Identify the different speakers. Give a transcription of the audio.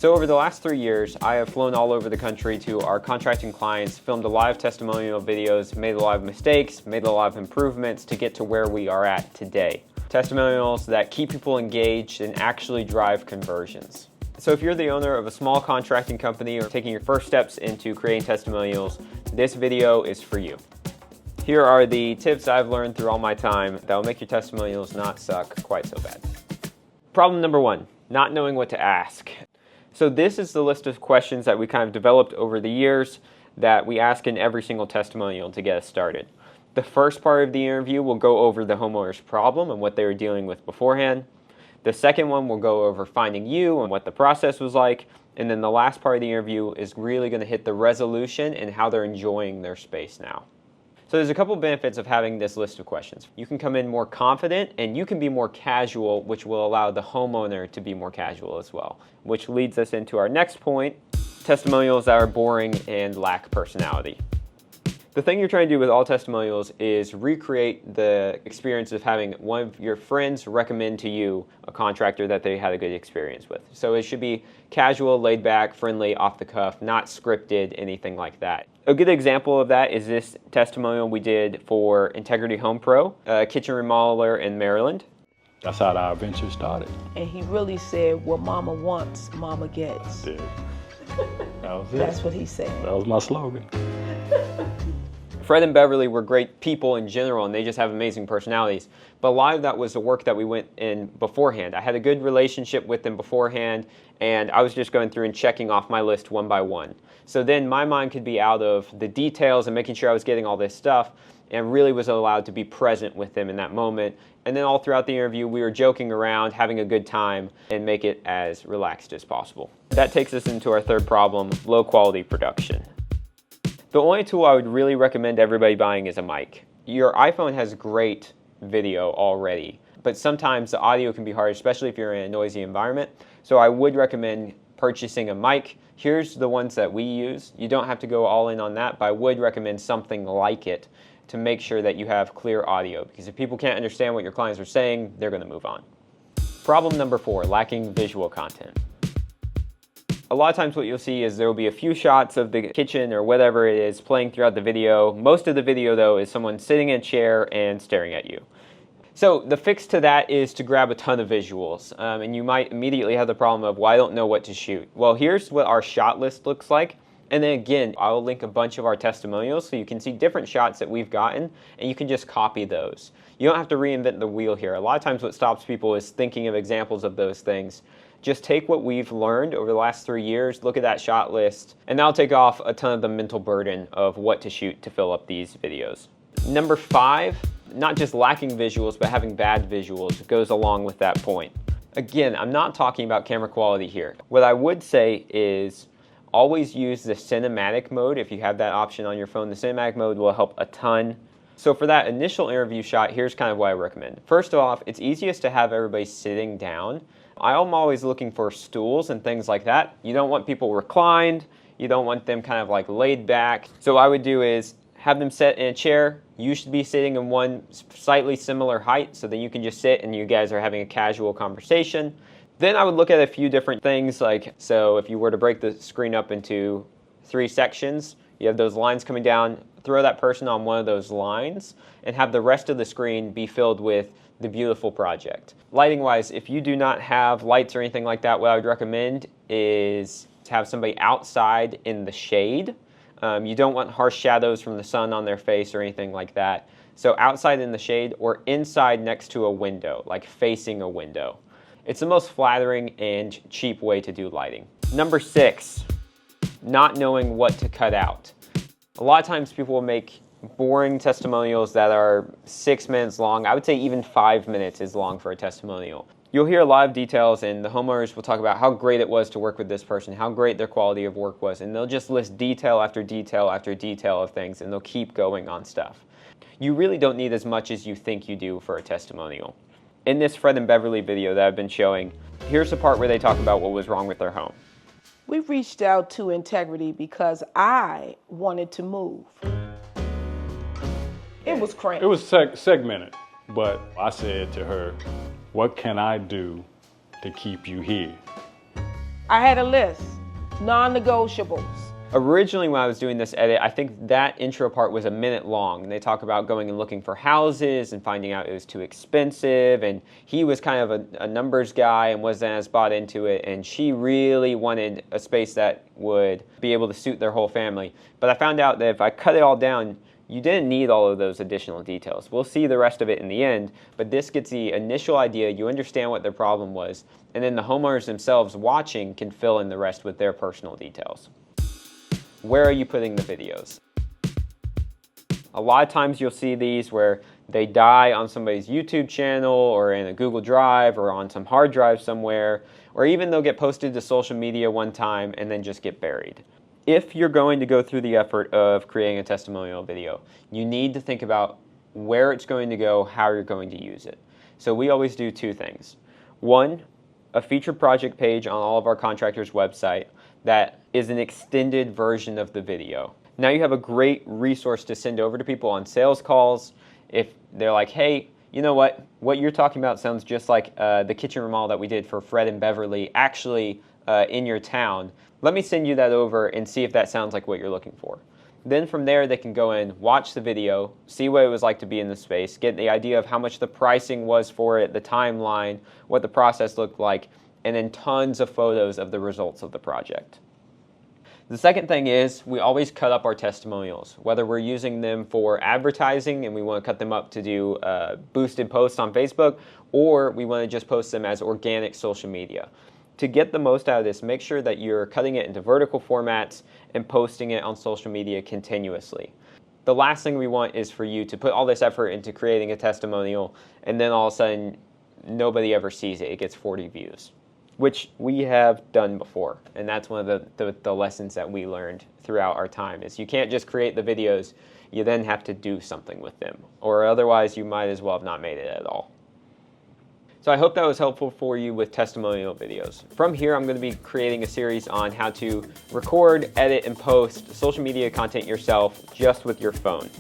Speaker 1: So over the last 3 years, I have flown all over the country to our contracting clients, filmed a lot of testimonial videos, made a lot of mistakes, made a lot of improvements to get to where we are at today. Testimonials that keep people engaged and actually drive conversions. So if you're the owner of a small contracting company or taking your first steps into creating testimonials, this video is for you. Here are the tips I've learned through all my time that will make your testimonials not suck quite so bad. Problem number 1, not knowing what to ask. So this is the list of questions that we kind of developed over the years that we ask in every single testimonial to get us started. The first part of the interview will go over the homeowner's problem and what they were dealing with beforehand. The second one will go over finding you and what the process was like. And then the last part of the interview is really going to hit the resolution and how they're enjoying their space now. So there's a couple benefits of having this list of questions. You can come in more confident and you can be more casual, which will allow the homeowner to be more casual as well. Which leads us into our next point, testimonials that are boring and lack personality. The thing you're trying to do with all testimonials is recreate the experience of having one of your friends recommend to you a contractor that they had a good experience with. So it should be casual, laid back, friendly, off the cuff, not scripted, anything like that. A good example of that is this testimonial we did for Integrity Home Pro, a kitchen remodeler in Maryland.
Speaker 2: That's how our adventure started.
Speaker 3: And he really said, what mama wants, mama gets.
Speaker 2: Yeah. That was it.
Speaker 3: That's what he said.
Speaker 2: That was my slogan.
Speaker 1: Fred and Beverly were great people in general, and they just have amazing personalities. But a lot of that was the work that we went in beforehand. I had a good relationship with them beforehand, and I was just going through and checking off my list one by one. So then my mind could be out of the details and making sure I was getting all this stuff, and really was allowed to be present with them in that moment. And then all throughout the interview, we were joking around, having a good time, and make it as relaxed as possible. That takes us into our third problem, low quality production. The only tool I would really recommend everybody buying is a mic. Your iPhone has great video already, but sometimes the audio can be hard, especially if you're in a noisy environment. So I would recommend purchasing a mic. Here's the ones that we use. You don't have to go all in on that, but I would recommend something like it to make sure that you have clear audio, because if people can't understand what your clients are saying, they're going to move on. Problem number 4, lacking visual content. A lot of times what you'll see is there will be a few shots of the kitchen or whatever it is playing throughout the video. Most of the video though is someone sitting in a chair and staring at you. So the fix to that is to grab a ton of visuals, and you might immediately have the problem of, well, I don't know what to shoot. Well, here's what our shot list looks like. And then again, I'll link a bunch of our testimonials so you can see different shots that we've gotten, and you can just copy those. You don't have to reinvent the wheel here. A lot of times what stops people is thinking of examples of those things. Just take what we've learned over the last 3 years, look at that shot list, and that'll take off a ton of the mental burden of what to shoot to fill up these videos. Number 5, not just lacking visuals, but having bad visuals goes along with that point. Again, I'm not talking about camera quality here. What I would say is always use the cinematic mode if you have that option on your phone. The cinematic mode will help a ton. So for that initial interview shot, here's kind of what I recommend. First off, it's easiest to have everybody sitting down. I'm always looking for stools and things like that. You don't want people reclined. You don't want them kind of like laid back. So what I would do is have them sit in a chair. You should be sitting in one slightly similar height so that you can just sit and you guys are having a casual conversation. Then I would look at a few different things, like, so if you were to break the screen up into 3 sections, you have those lines coming down, throw that person on one of those lines and have the rest of the screen be filled with the beautiful project. Lighting wise, if you do not have lights or anything like that, what I would recommend is to have somebody outside in the shade. You don't want harsh shadows from the sun on their face or anything like that. So outside in the shade or inside next to a window, like facing a window. It's the most flattering and cheap way to do lighting. Number 6, not knowing what to cut out. A lot of times people will make boring testimonials that are 6 minutes long. I would say even 5 minutes is long for a testimonial. You'll hear a lot of details, and the homeowners will talk about how great it was to work with this person, how great their quality of work was, and they'll just list detail after detail after detail of things, and they'll keep going on stuff. You really don't need as much as you think you do for a testimonial. In this Fred and Beverly video that I've been showing, here's the part where they talk about what was wrong with their home.
Speaker 3: We reached out to Integrity because I wanted to move. It was cramped.
Speaker 2: It was segmented, but I said to her, what can I do to keep you here?
Speaker 3: I had a list, non-negotiables.
Speaker 1: Originally, when I was doing this edit, I think that intro part was a minute long. And they talk about going and looking for houses and finding out it was too expensive. And he was kind of a numbers guy and wasn't as bought into it. And she really wanted a space that would be able to suit their whole family. But I found out that if I cut it all down, you didn't need all of those additional details. We'll see the rest of it in the end, but this gets the initial idea. You understand what their problem was. And then the homeowners themselves watching can fill in the rest with their personal details. Where are you putting the videos? A lot of times you'll see these where they die on somebody's YouTube channel or in a Google Drive or on some hard drive somewhere, or even they'll get posted to social media one time and then just get buried. If you're going to go through the effort of creating a testimonial video, you need to think about where it's going to go, how you're going to use it. So we always do two things. One, a featured project page on all of our contractors' website that is an extended version of the video. Now you have a great resource to send over to people on sales calls. If they're like, hey, you know what you're talking about sounds just like the kitchen remodel that we did for Fred and Beverly actually in your town. Let me send you that over and see if that sounds like what you're looking for. Then from there, they can go in, watch the video, see what it was like to be in the space, get the idea of how much the pricing was for it, the timeline, what the process looked like, and then tons of photos of the results of the project. The second thing is we always cut up our testimonials, whether we're using them for advertising and we want to cut them up to do boosted posts on Facebook, or we want to just post them as organic social media. To get the most out of this, make sure that you're cutting it into vertical formats and posting it on social media continuously. The last thing we want is for you to put all this effort into creating a testimonial and then all of a sudden nobody ever sees it. It gets 40 views, which we have done before. And that's one of the lessons that we learned throughout our time is you can't just create the videos, you then have to do something with them, or otherwise you might as well have not made it at all. So I hope that was helpful for you with testimonial videos. From here, I'm going to be creating a series on how to record, edit, and post social media content yourself just with your phone.